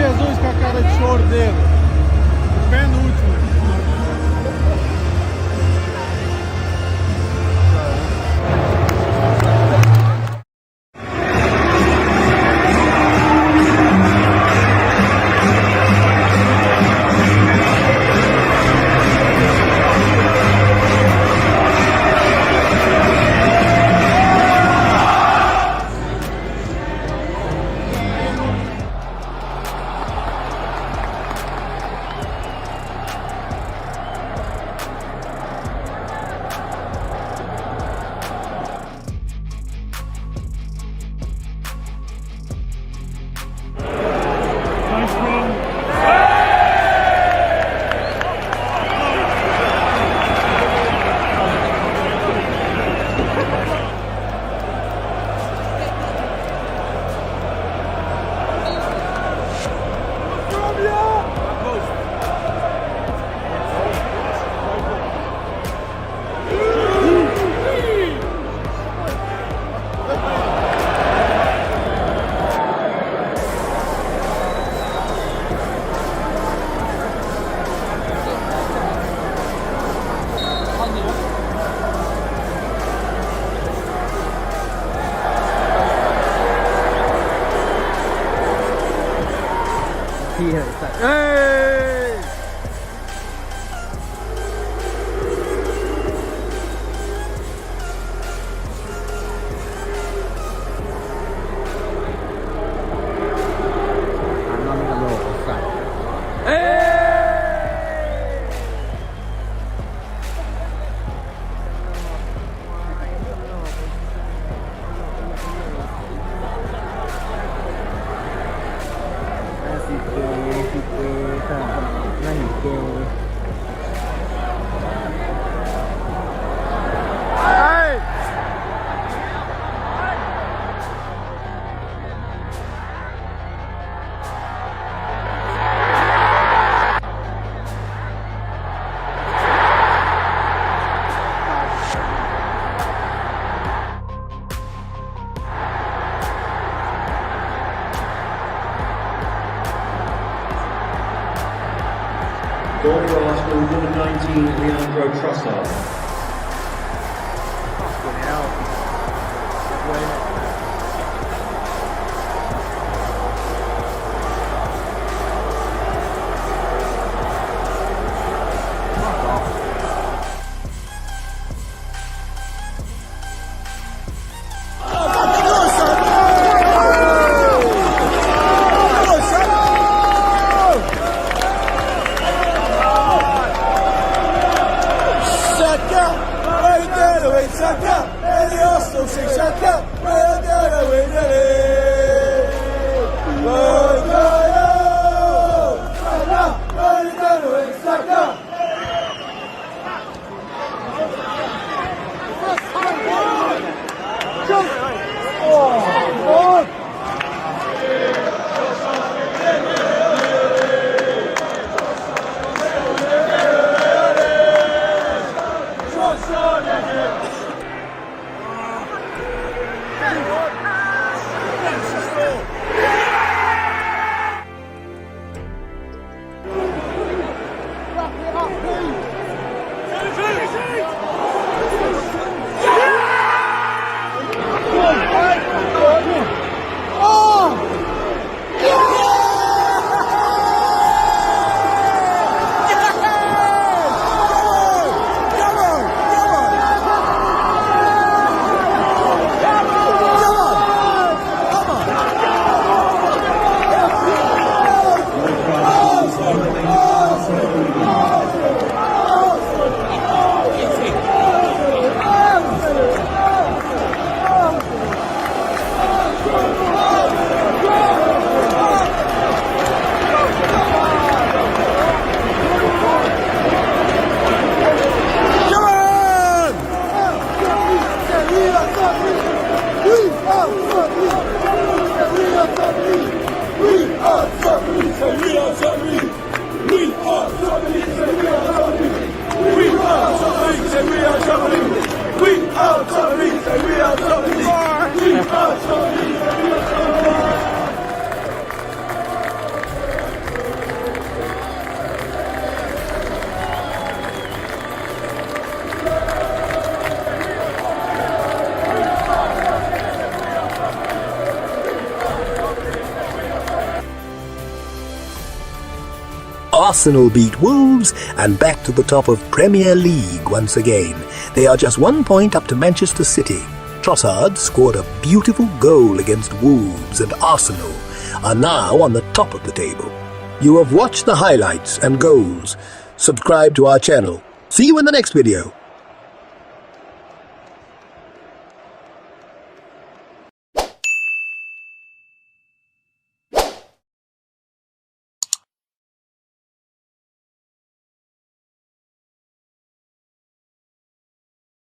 Jesus com a cara de choro dele. Penúltimo. Goal for Arsenal, number 19, Leandro Trossard. Saka! Arsenal beat Wolves and back to the top of Premier League once again. They are just 1 point up to Manchester City. Trossard scored a beautiful goal against Wolves, and Arsenal are now on the top of the table. You have watched the highlights and goals. Subscribe to our channel. See you in the next video.